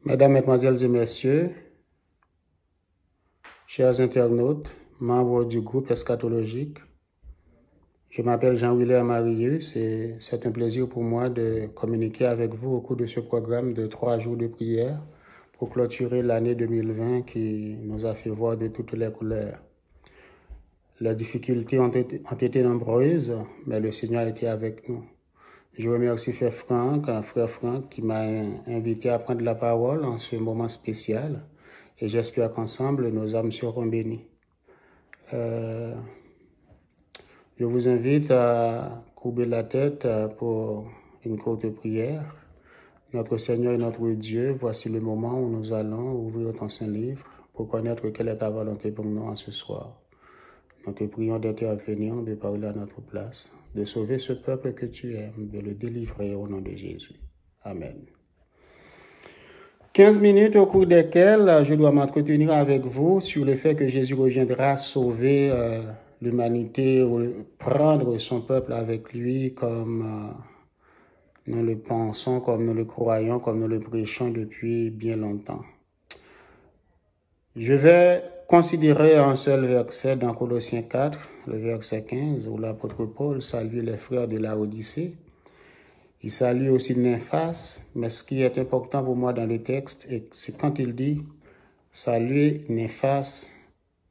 Mesdames, Mesdemoiselles et Messieurs, chers internautes, membres du groupe eschatologique, je m'appelle Jean-William Marius et c'est un plaisir pour moi de communiquer avec vous au cours de ce programme de 3 jours de prière pour clôturer l'année 2020 qui nous a fait voir de toutes les couleurs. Les difficultés ont été nombreuses, mais le Seigneur a été avec nous. Je remercie frère Franck qui m'a invité à prendre la parole en ce moment spécial et j'espère qu'ensemble nos âmes seront bénies. Je vous invite à courber la tête pour une courte prière. Notre Seigneur et notre Dieu, voici le moment où nous allons ouvrir ton Saint-Livre pour connaître quelle est ta volonté pour nous en ce soir. Nous te prions d'intervenir, de parler à notre place, de sauver ce peuple que tu aimes, de le délivrer au nom de Jésus. Amen. 15 minutes au cours desquelles je dois m'entretenir avec vous sur le fait que Jésus reviendra sauver l'humanité, prendre son peuple avec lui comme nous le pensons, comme nous le croyons, comme nous le prêchons depuis bien longtemps. Je vais considérer un seul verset dans Colossiens 4, le verset 15, où l'apôtre Paul salue les frères de la Odyssée. Il salue aussi Nymphas, mais ce qui est important pour moi dans le texte, c'est quand il dit « saluer Nymphas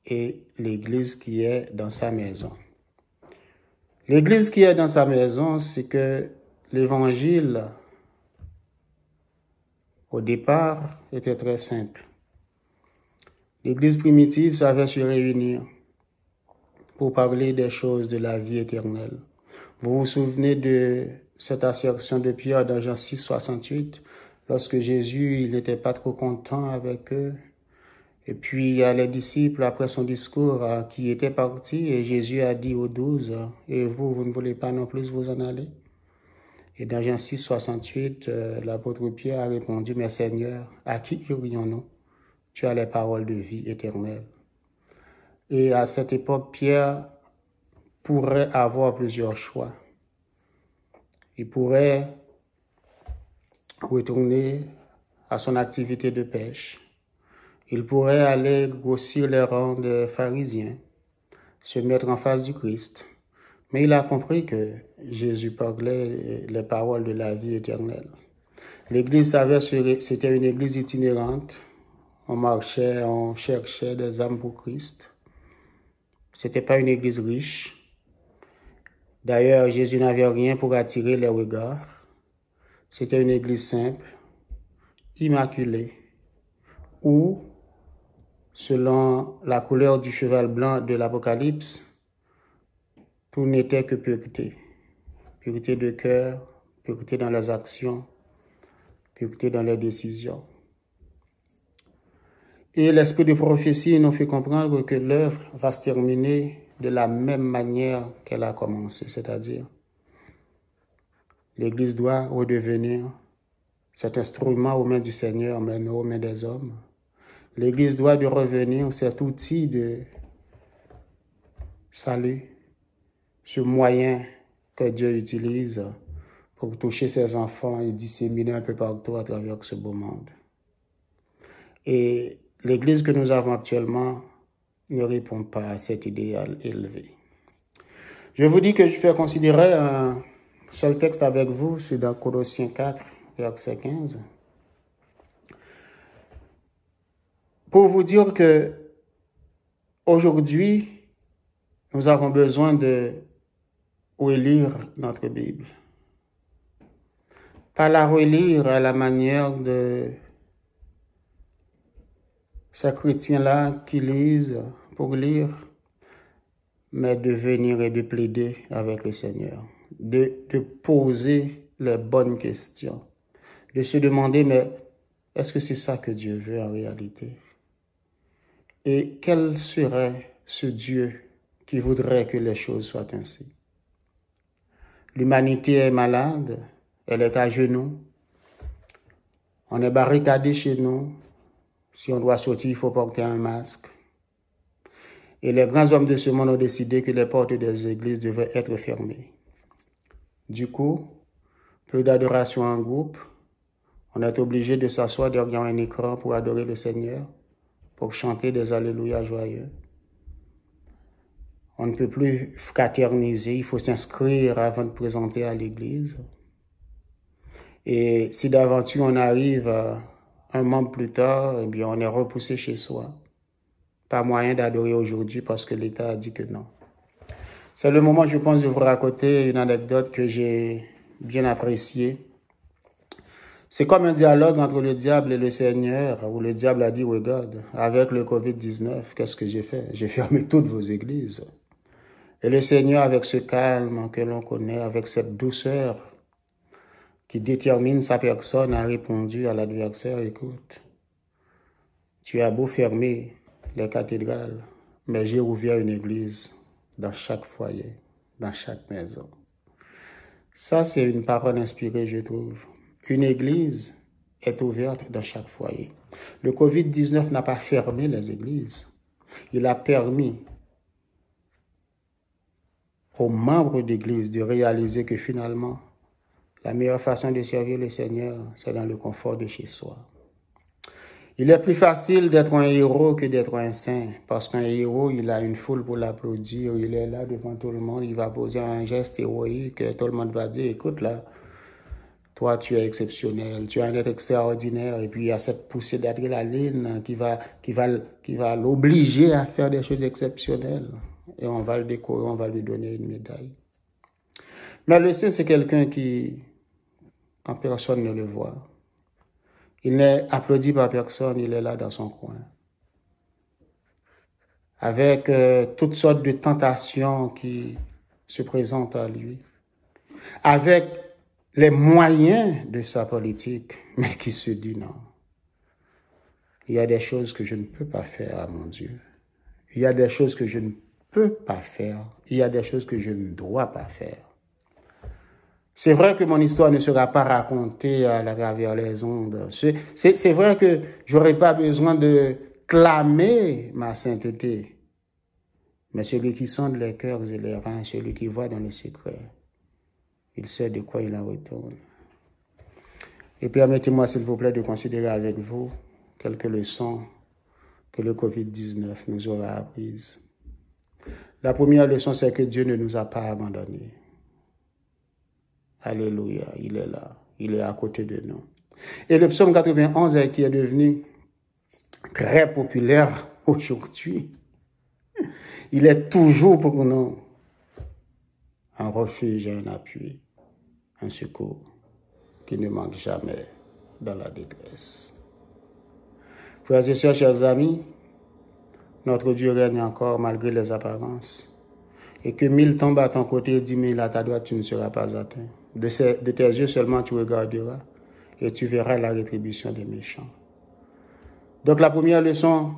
et l'Église qui est dans sa maison ». L'Église qui est dans sa maison, c'est que l'Évangile, au départ, était très simple. L'Église primitive savait se réunir pour parler des choses de la vie éternelle. Vous vous souvenez de cette assertion de Pierre dans Jean 6, 68, lorsque Jésus, il n'était pas trop content avec eux. Et puis, il y a les disciples, après son discours, qui étaient partis, et Jésus a dit aux 12, « Et vous ne voulez pas non plus vous en aller ?» Et dans Jean 6, 68, l'apôtre Pierre a répondu, « Mais Seigneur, à qui irions-nous? Tu as les paroles de vie éternelle. » Et à cette époque, Pierre pourrait avoir plusieurs choix. Il pourrait retourner à son activité de pêche. Il pourrait aller grossir les rangs des pharisiens, se mettre en face du Christ. Mais il a compris que Jésus parlait les paroles de la vie éternelle. L'Église savait que c'était une Église itinérante. On marchait, on cherchait des âmes pour Christ. C'était pas une église riche. D'ailleurs, Jésus n'avait rien pour attirer les regards. C'était une église simple, immaculée, où, selon la couleur du cheval blanc de l'Apocalypse, tout n'était que pureté. Pureté de cœur, pureté dans les actions, pureté dans les décisions. Et l'esprit de prophétie nous fait comprendre que l'œuvre va se terminer de la même manière qu'elle a commencé, c'est-à-dire l'Église doit redevenir cet instrument aux mains du Seigneur, mais non aux mains des hommes. L'Église doit revenir cet outil de salut, ce moyen que Dieu utilise pour toucher ses enfants et disséminer un peu partout à travers ce beau monde. Et l'Église que nous avons actuellement ne répond pas à cet idéal élevé. Je vous dis que je vais considérer un seul texte avec vous, c'est dans Colossiens 4, verset 15. Pour vous dire que aujourd'hui, nous avons besoin de relire notre Bible. Pas la relire à la manière de ces chrétiens-là qui lisent pour lire, mais de venir et de plaider avec le Seigneur, de poser les bonnes questions, de se demander, mais est-ce que c'est ça que Dieu veut en réalité? Et quel serait ce Dieu qui voudrait que les choses soient ainsi? L'humanité est malade, elle est à genoux, on est barricadé chez nous. Si on doit sortir, il faut porter un masque. Et les grands hommes de ce monde ont décidé que les portes des églises devaient être fermées. Du coup, plus d'adoration en groupe, On est obligé de s'asseoir derrière un écran pour adorer le Seigneur, pour chanter des alléluia joyeux. On ne peut plus fraterniser, il faut s'inscrire avant de présenter à l'église. Et si d'aventure on arrive un membre plus tard, eh bien on est repoussé chez soi. Pas moyen d'adorer aujourd'hui parce que l'État a dit que non. C'est le moment, je pense, de vous raconter une anecdote que j'ai bien appréciée. C'est comme un dialogue entre le diable et le Seigneur, où le diable a dit, regarde, avec le COVID-19, qu'est-ce que j'ai fait? J'ai fermé toutes vos églises. Et le Seigneur, avec ce calme que l'on connaît, avec cette douceur qui détermine sa personne, a répondu à l'adversaire, écoute, tu as beau fermer les cathédrales, mais j'ai ouvert une église dans chaque foyer, dans chaque maison. Ça, c'est une parole inspirée, je trouve. Une église est ouverte dans chaque foyer. Le COVID-19 n'a pas fermé les églises. Il a permis aux membres d'église de réaliser que finalement, la meilleure façon de servir le Seigneur, c'est dans le confort de chez soi. Il est plus facile d'être un héros que d'être un saint, parce qu'un héros, il a une foule pour l'applaudir, il est là devant tout le monde, il va poser un geste héroïque, tout le monde va dire, écoute là, toi tu es exceptionnel, tu es un être extraordinaire, et puis il y a cette poussée d'adrénaline qui va l'obliger à faire des choses exceptionnelles, et on va le décorer, on va lui donner une médaille. Mais le saint, c'est quelqu'un qui, quand personne ne le voit, il n'est applaudi par personne, il est là dans son coin. Avec toutes sortes de tentations qui se présentent à lui. Avec les moyens de sa politique, mais qui se dit non. Il y a des choses que je ne peux pas faire à mon Dieu. Il y a des choses que je ne peux pas faire. Il y a des choses que je ne dois pas faire. C'est vrai que mon histoire ne sera pas racontée à travers les ondes. C'est vrai que j'aurais pas besoin de clamer ma sainteté. Mais celui qui sonde les cœurs et les reins, celui qui voit dans les secrets, il sait de quoi il en retourne. Et permettez-moi, s'il vous plaît, de considérer avec vous quelques leçons que le COVID-19 nous aura apprises. La première leçon, c'est que Dieu ne nous a pas abandonnés. Alléluia, il est là, il est à côté de nous. Et le psaume 91, qui est devenu très populaire aujourd'hui, il est toujours pour nous un refuge et un appui, un secours qui ne manque jamais dans la détresse. Frères et sœurs, chers amis, notre Dieu règne encore malgré les apparences. Et que 1000 tombent à ton côté et 10 000 à ta droite, tu ne seras pas atteint. De tes yeux seulement tu regarderas et tu verras la rétribution des méchants. Donc la première leçon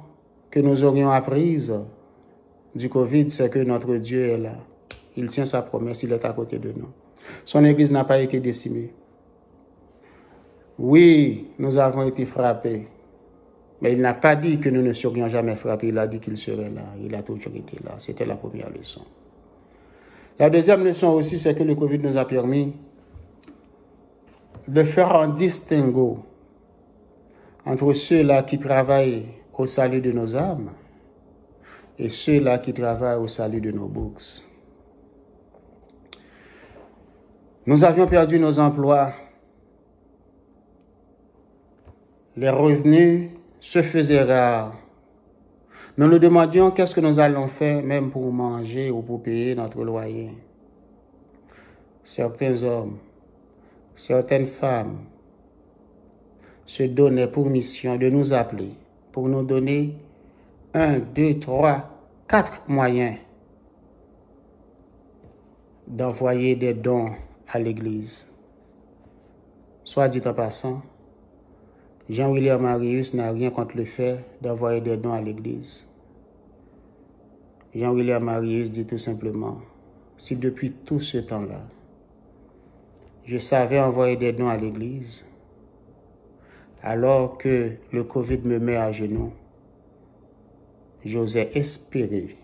que nous aurions apprise du Covid, c'est que notre Dieu est là. Il tient sa promesse, il est à côté de nous. Son Église n'a pas été décimée. Oui, nous avons été frappés. Mais il n'a pas dit que nous ne serions jamais frappés. Il a dit qu'il serait là. Il a toujours été là. C'était la première leçon. La deuxième leçon aussi, c'est que le Covid nous a permis de faire un distinguo entre ceux-là qui travaillent au salut de nos âmes et ceux-là qui travaillent au salut de nos bourses. Nous avions perdu nos emplois. Les revenus se faisaient rares. Nous nous demandions qu'est-ce que nous allons faire même pour manger ou pour payer notre loyer. Certains hommes, certaines femmes se donnaient pour mission de nous appeler, pour nous donner 1, 2, 3, 4 moyens d'envoyer des dons à l'Église. Soit dit en passant, Jean-William Marius n'a rien contre le fait d'envoyer des dons à l'Église. Jean-William Marius dit tout simplement, si depuis tout ce temps-là, je savais envoyer des dons à l'Église, alors que le Covid me met à genoux, j'osais espérer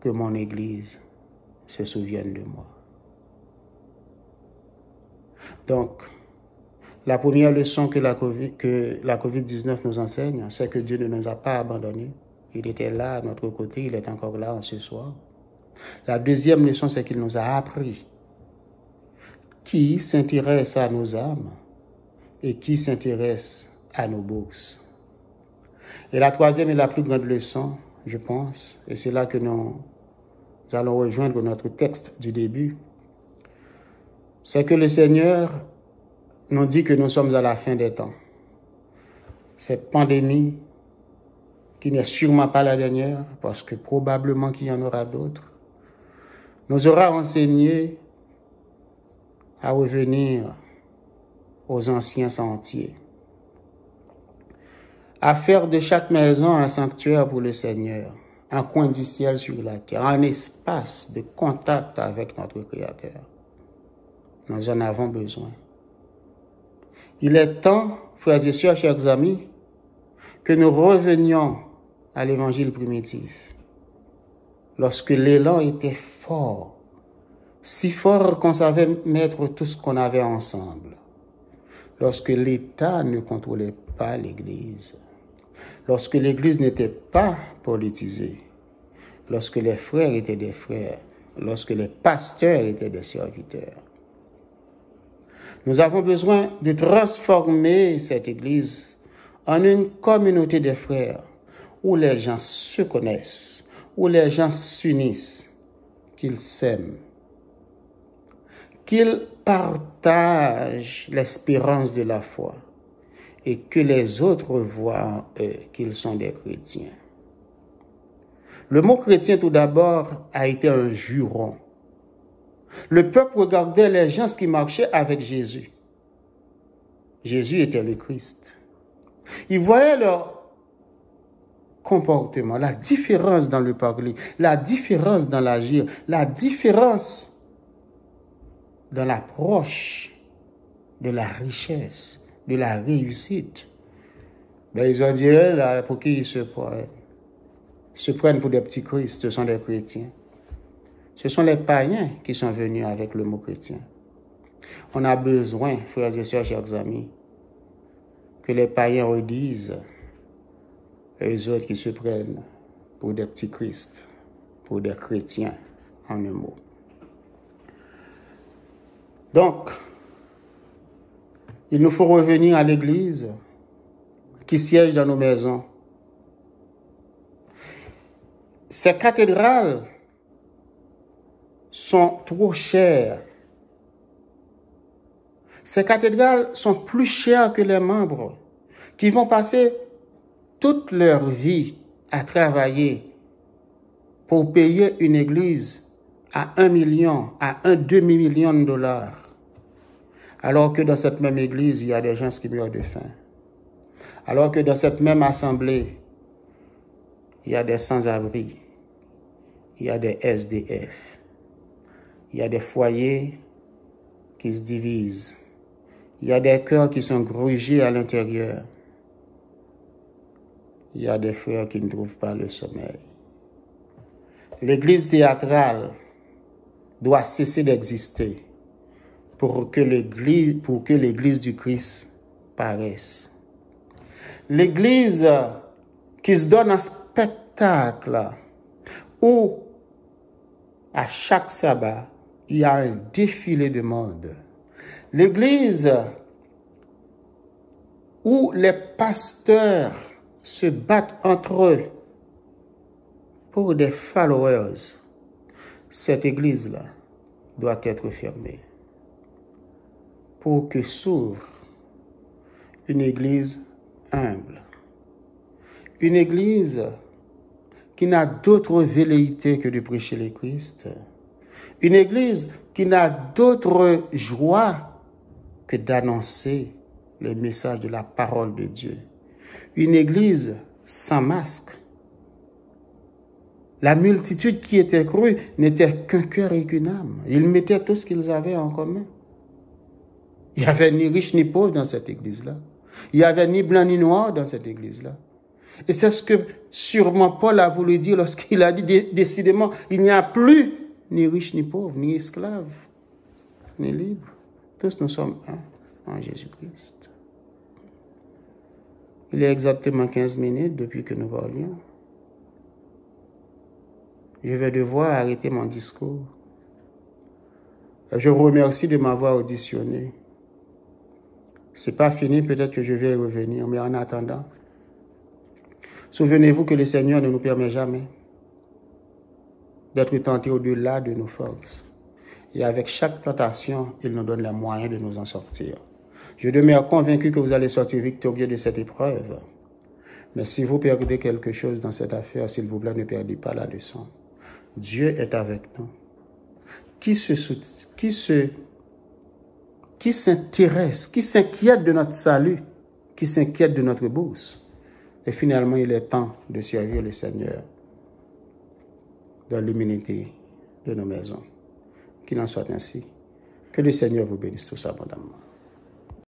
que mon Église se souvienne de moi. Donc, La première leçon que la COVID-19 nous enseigne, c'est que Dieu ne nous a pas abandonnés. Il était là à notre côté, il est encore là en ce soir. La deuxième leçon, c'est qu'il nous a appris qui s'intéresse à nos âmes et qui s'intéresse à nos bourses. Et la troisième et la plus grande leçon, je pense, et c'est là que nous allons rejoindre notre texte du début, c'est que le Seigneur nous dit que nous sommes à la fin des temps. Cette pandémie, qui n'est sûrement pas la dernière, parce que probablement qu'il y en aura d'autres, nous aura enseigné à revenir aux anciens sentiers, à faire de chaque maison un sanctuaire pour le Seigneur, un coin du ciel sur la terre, un espace de contact avec notre Créateur. Nous en avons besoin. Il est temps, frères et sœurs, chers amis, que nous revenions à l'évangile primitif, lorsque l'élan était fort, si fort qu'on savait mettre tout ce qu'on avait ensemble, lorsque l'État ne contrôlait pas l'Église, lorsque l'Église n'était pas politisée, lorsque les frères étaient des frères, lorsque les pasteurs étaient des serviteurs. Nous avons besoin de transformer cette Église en une communauté de frères où les gens se connaissent, où les gens s'unissent, qu'ils s'aiment, qu'ils partagent l'espérance de la foi et que les autres voient en eux qu'ils sont des chrétiens. Le mot chrétien, tout d'abord, a été un juron. Le peuple regardait les gens qui marchaient avec Jésus. Jésus était le Christ. Ils voyaient leur comportement, la différence dans le parler, la différence dans l'agir, la différence dans l'approche de la richesse, de la réussite. Ben, ils ont dit, là, pour qui ils se prennent pour des petits Christ, ce sont des chrétiens. Ce sont les païens qui sont venus avec le mot chrétien. On a besoin, frères et sœurs, chers amis, que les païens redisent eux autres qui se prennent pour des petits Christ, pour des chrétiens, en un mot. Donc, il nous faut revenir à l'Église qui siège dans nos maisons. Ces cathédrales sont trop chères. Ces cathédrales sont plus chères que les membres qui vont passer toute leur vie à travailler pour payer une église à 1 million, à un demi-million de dollars. Alors que dans cette même église, il y a des gens qui meurent de faim. Alors que dans cette même assemblée, il y a des sans-abri, il y a des SDF, il y a des foyers qui se divisent, il y a des cœurs qui sont grugés à l'intérieur, il y a des frères qui ne trouvent pas le sommeil. L'église théâtrale doit cesser d'exister pour que l'église du Christ paraisse. L'église qui se donne un spectacle où à chaque sabbat, il y a un défilé de mode. L'église où les pasteurs se battent entre eux pour des followers. Cette église-là doit être fermée pour que s'ouvre une église humble. Une église qui n'a d'autre velléité que de prêcher le Christ. Une église qui n'a d'autre joie que d'annoncer les messages de la parole de Dieu. Une église sans masque. La multitude qui était crue n'était qu'un cœur et qu'une âme. Ils mettaient tout ce qu'ils avaient en commun. Il n'y avait ni riche ni pauvre dans cette église-là. Il n'y avait ni blanc ni noir dans cette église-là. Et c'est ce que sûrement Paul a voulu dire lorsqu'il a dit décidément, il n'y a plus ni riche ni pauvre, ni esclave, ni libre. Tous nous sommes un. en Jésus-Christ. Il y a exactement 15 minutes depuis que nous parlions. Je vais devoir arrêter mon discours. Je vous remercie de m'avoir auditionné. C'est pas fini, peut-être que je vais y revenir, mais en attendant, souvenez-vous que le Seigneur ne nous permet jamais d'être tentés au-delà de nos forces. Et avec chaque tentation, il nous donne les moyens de nous en sortir. Je demeure convaincu que vous allez sortir victorieux de cette épreuve. Mais si vous perdez quelque chose dans cette affaire, s'il vous plaît, ne perdez pas la leçon. Dieu est avec nous. Qui s'intéresse, qui s'inquiète de notre salut, qui s'inquiète de notre bourse. Et finalement, il est temps de servir le Seigneur dans l'humilité de nos maisons. Qu'il en soit ainsi. Que le Seigneur vous bénisse tous abondamment.